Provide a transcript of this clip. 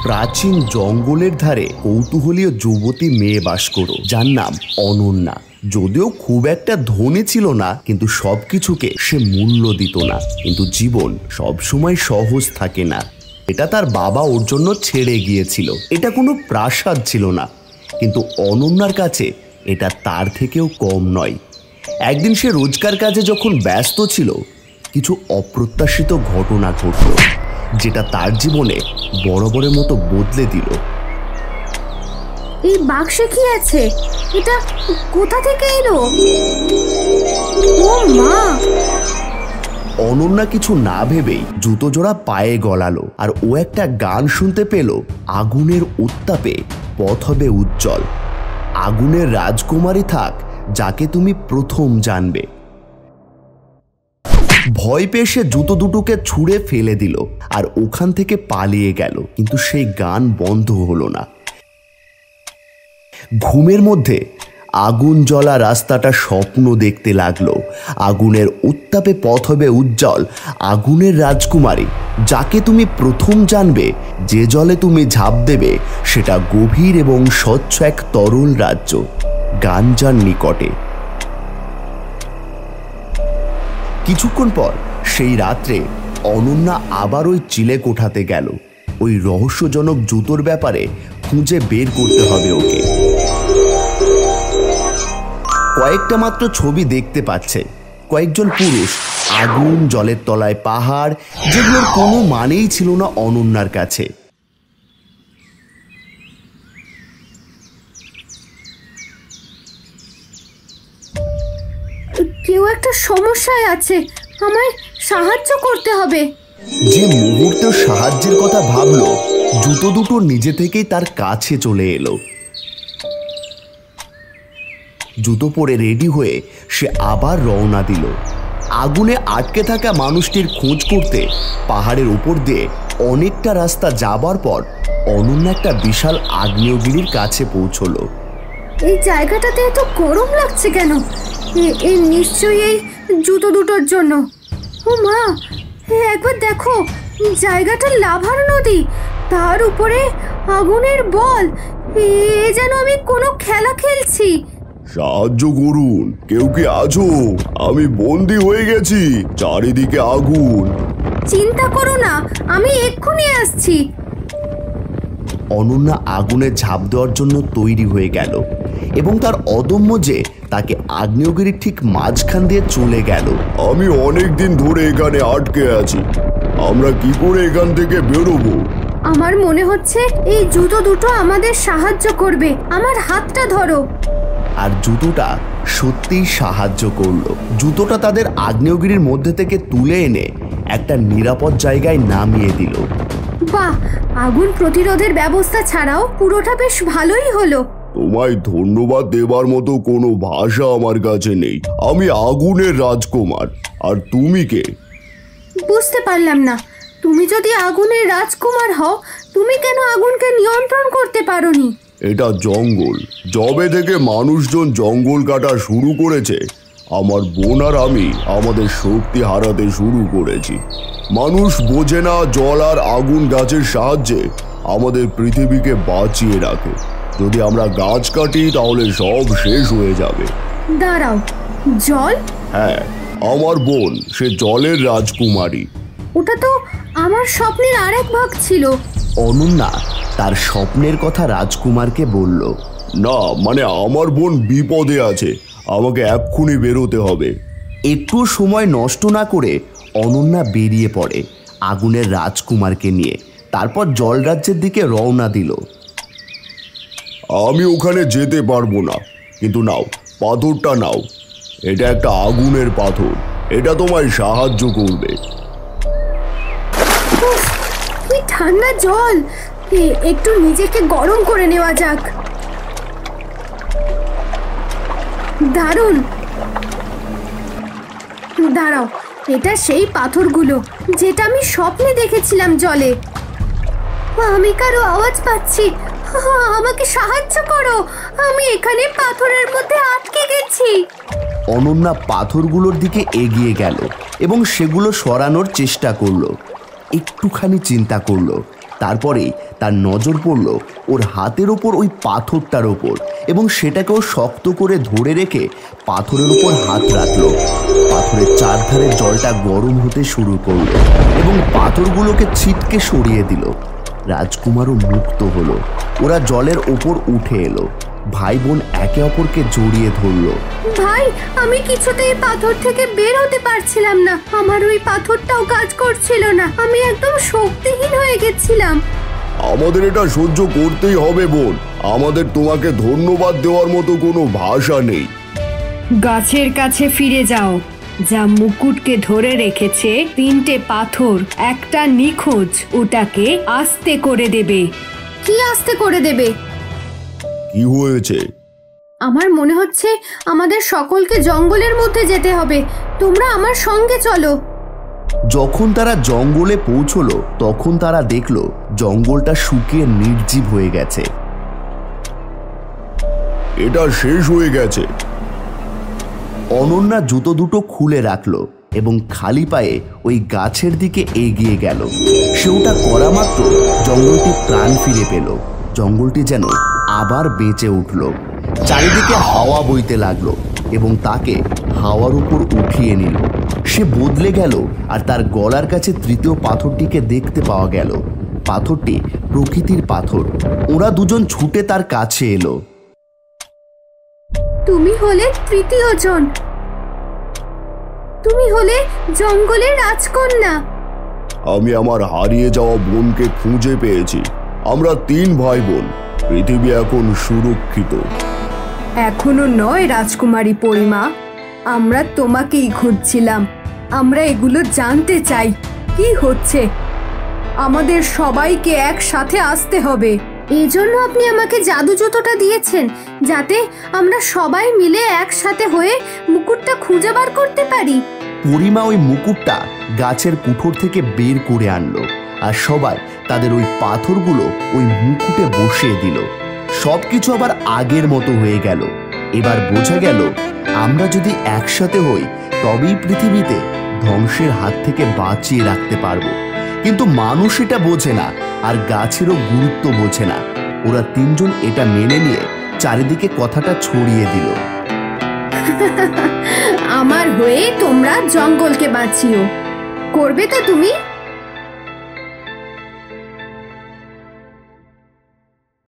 প্রাচীন জঙ্গলের ধারে কৌতূহলীয় যুবতী মেয়ে বাস করত, যার নাম অনন্যা। যদিও খুব একটা ধনী ছিল না, কিন্তু সবকিছুকে সে মূল্য দিত না। কিন্তু জীবন সবসময় সহজ থাকে না। এটা তার বাবা ওর জন্য ছেড়ে গিয়েছিল। এটা কোনো প্রাসাদ ছিল না, কিন্তু অনন্যার কাছে এটা তার থেকেও কম নয়। একদিন সে রোজকার কাজে যখন ব্যস্ত ছিল, কিছু অপ্রত্যাশিত ঘটনা ঘটল, যেটা তার জীবনে বরাবরের মতো বদলে দিল। এই বাক্সে কি আছে? এটা কোথা থেকে এলো? ও মা! অনন্যা কিছু না ভেবেই জুতো জোড়া পায়ে গলালো, আর ও একটা গান শুনতে পেল। আগুনের উত্তাপে পথ হবে উজ্জ্বল, আগুনের রাজকুমারী থাক যাকে তুমি প্রথম জানবে। ভয় পেয়ে সে জুতো দুটোকে ছুঁড়ে ফেলে দিল আর ওখান থেকে পালিয়ে গেল। কিন্তু সেই গান বন্ধ হলো না। ঘুমের মধ্যে আগুন জ্বলা রাস্তাটা স্বপ্ন দেখতে লাগলো। আগুনের উত্তাপে পথ হবে উজ্জ্বল, আগুনের রাজকুমারী যাকে তুমি প্রথম জানবে। যে জলে তুমি ঝাঁপ দেবে সেটা গভীর এবং স্বচ্ছ এক তরল রাজ্য, গাঞ্জার নিকটে। কিছুক্ষণ পর সেই রাত্রে অনন্যা আবার ওই চিলে কোঠাতে গেল। ওই রহস্যজনক জুতোর ব্যাপারে খুঁজে বের করতে হবে ওকে। কয়েকটা মাত্র ছবি দেখতে পাচ্ছে, কয়েকজন পুরুষ, আগুন, জলের তলায় পাহাড়, যেগুলোর কোনো মানেই ছিল না অনন্যার কাছে। কেউ একটা সমস্যায় আছে, আমায় সাহায্য করতে হবে। যে মুহূর্তে সাহায্যের কথা ভাবলো, জুতো দুটো নিজে থেকেই তার কাছে চলে এলো। জুতো পরে রেডি হয়ে সে আবার রওনা দিল। আগুনে আটকে থাকা মানুষটির খোঁজ করতে পাহাড়ের উপর দিয়ে অনেকটা রাস্তা যাবার পর অনন্যা একটা বিশাল আগ্নেয়গিরির কাছে পৌঁছলো। এই জায়গাটাতে এত গরম লাগছে কেন? এই নিশ্চয়ই এই জুতো দুটোর জন্য। ও মা, একবার দেখো, জায়গাটা লাভার নদী, তার উপরে আগুনের বল। যেন আমি কোনো খেলা খেলছি। সাহায্য করুন, কেউ কি আছো? আমি বন্দি হয়ে গেছি, চারিদিকে আগুন। চিন্তা করো না, আমি এক্ষুনি আসছি। অনন্যা আগুনে ঝাঁপ দেওয়ার জন্য তৈরি হয়ে গেল এবং তার অদম্য যে তাকে আগ্নেয়গিরির ঠিক মাঝখান দিয়ে চলে গেল। আমি অনেক দিন ধরে এখানে আটকে আছি, আমরা কি করে এখান থেকে বেরোবো? আমার মনে হচ্ছে এই জুতো দুটো আমাদের সাহায্য করবে। আমার হাতটা ধরো। আর জুতোটা সত্যিই সাহায্য করলো। জুতোটা তাদের আগ্নেয়গিরির মধ্যে থেকে তুলে এনে একটা নিরাপদ জায়গায় নামিয়ে দিল। বাহ, আগুন প্রতিরোধের ব্যবস্থা ছাড়াও পুরোটা বেশ ভালোই হলো। তোমায় ধন্যবাদ দেবার মতো কোনো ভাষা আমার কাছে নেই। আমি আগুনের রাজকুমার, আর তুমি কে? বুঝতে পারলাম না। তুমি যদি আগুনের রাজকুমার হও, তুমি কেন আগুনকে নিয়ন্ত্রণ করতে পারোনি? এটা জঙ্গল, যবে থেকে মানুষজন জঙ্গল কাটা শুরু করেছে, আমার বোন আর আমি আমাদের শক্তি হারাতে শুরু করেছি। মানুষ বোঝে না জল আর আগুন গাছের সাহায্যে আমাদের পৃথিবীকে বাঁচিয়ে রাখে। যদি আমরা গাছ কাটি তাহলে সব শেষ হয়ে যাবে। দাঁড়াও, জল? হ্যাঁ, আমার বোন, সে জলের রাজকুমারী। ওটা তো আমার স্বপ্নের আরেক ভাগ ছিল। অনন্যা তার স্বপ্নের কথা রাজকুমারকে বলল। না, মানে আমার বোন বিপদে আছে, আমাকে এক্ষুনি বেরোতে হবে। একটু সময় নষ্ট না করে অনন্যা বেরিয়ে পড়ে আগুনের রাজকুমারকে নিয়ে। তারপর জলরাজ্যের দিকে রওনা দিল। আমি ওখানে যেতে পারবো না, কিন্তু নাও, পাথরটা নাও। এটা একটা আগুনের পাথর, এটা তোমায় সাহায্য করবে। কি ঠান্ডা জল! একটু নিজেকে গরম করে নেওয়া যাক। দারুণ! দাঁড়াও, এটা সেই পাথরগুলো যেটা আমি স্বপ্নে দেখেছিলাম জলে। আমি কারো আওয়াজ পাচ্ছি, আমাকে সাহায্য করো, আমি এখানে পাথরের মধ্যে আটকে গেছি। অনন্যা পাথরগুলোর দিকে এগিয়ে গেল এবং সেগুলো সরানোর চেষ্টা করলো। একটুখানি চিন্তা করলো, তারপরেই তার নজর পড়ল ওর হাতের ওপর ওই পাথরটার ওপর, এবং সেটাকেও শক্ত করে ধরে রেখে পাথরের উপর হাত রাখলো। পাথরের চারধারে জলটা গরম হতে শুরু করলো এবং পাথরগুলোকে ছিটকে সরিয়ে দিল। রাজকুমারও মুক্ত হলো। ওরা জলের ওপর উঠে এলো। ভাই বোন একে অপরকে জড়িয়ে ধরলো। ভাই, আমি কিছুতেই পাথর থেকে বের হতে পারছিলাম না। আমার ওই পাথরটাও কাজ করছিল না। আমি একদম শক্তিহীন হয়ে গেছিলাম। আমাদের এটা সহ্য করতেই হবে বোন। আমাদের তোমাকে ধন্যবাদ দেওয়ার মতো কোনো ভাষা নেই। গাছের কাছে ফিরে যাও। যা মুকুটকে ধরে রেখেছে 3টে পাথর, একটা নিখোঁজ, ওটাকে আস্তে করে দেবে। কি আস্তে করে দেবে? কি হয়েছে? আমার মনে হচ্ছে আমাদের সকলকে জঙ্গলের মধ্যে যেতে হবে। তোমরা আমার সঙ্গে চলো। যখন তারা জঙ্গলে পৌঁছলো তখন তারা দেখলো জঙ্গলটা শুকিয়ে নির্জীব হয়ে গেছে। এটা শেষ হয়ে গেছে। অনন্যা জুতো দুটো খুলে রাখলো এবং খালি পায়ে ওই গাছের দিকে এগিয়ে গেল। সে ওটা করা মাত্র জঙ্গলটি প্রাণ ফিরে পেল। জঙ্গলটি যেন আবার বেঁচে উঠল। চারিদিকে হাওয়া বইতে লাগলো এবং তাকে হাওয়ার উপর উঠিয়ে নিল। সে বদলে গেল আর তার গলার কাছে 3য় পাথরটিকে দেখতে পাওয়া গেল। পাথরটি প্রকৃতির পাথর। ওরা দুজন ছুটে তার কাছে এলো। তুমি হলে 3য় জন। তুমি হলে জঙ্গলের রাজকন্যা। আমি আমার হারিয়ে যাওয়া বোনকে খুঁজে পেয়েছি। আমরা 3 ভাই বোন। পৃথিবী এখন সুরক্ষিত। এখনো নয় রাজকুমারী পরিমা, আমরা তোমাকেই খুঁজছিলাম। আমরা এগুলো জানতে চাই, কি হচ্ছে। আমাদের সবাইকে একসাথে আসতে হবে। এই জন্য আপনি আমাকে জাদু জুতোটা দিয়েছেন, যাতে আমরা সবাই মিলে একসাথে হয়ে মুকুটটা খুঁজে বার করতে পারি। পরিমা ওই মুকুটটা গাছের কুঠোর থেকে বের করে আনলো আর সবাই তাদের ওই পাথরগুলো ওই মুকুটে বসিয়ে দিল। সবকিছু আবার আগের মতো হয়ে গেল। এবার বোঝা গেল আমরা যদি একসাথে হই তবেই পৃথিবীতে ধ্বংসের হাত থেকে বাঁচিয়ে রাখতে পারবো। কিন্তু মানুষ এটা বোঝে না, আর গাছেরও গুরুত্ব বোঝে না। ওরা 3 জন এটা মেনে নিয়ে চারিদিকে কথাটা ছড়িয়ে দিল। আমার হয়ে তোমরা জঙ্গলকে বাঁচিও। করবে তো তুমি?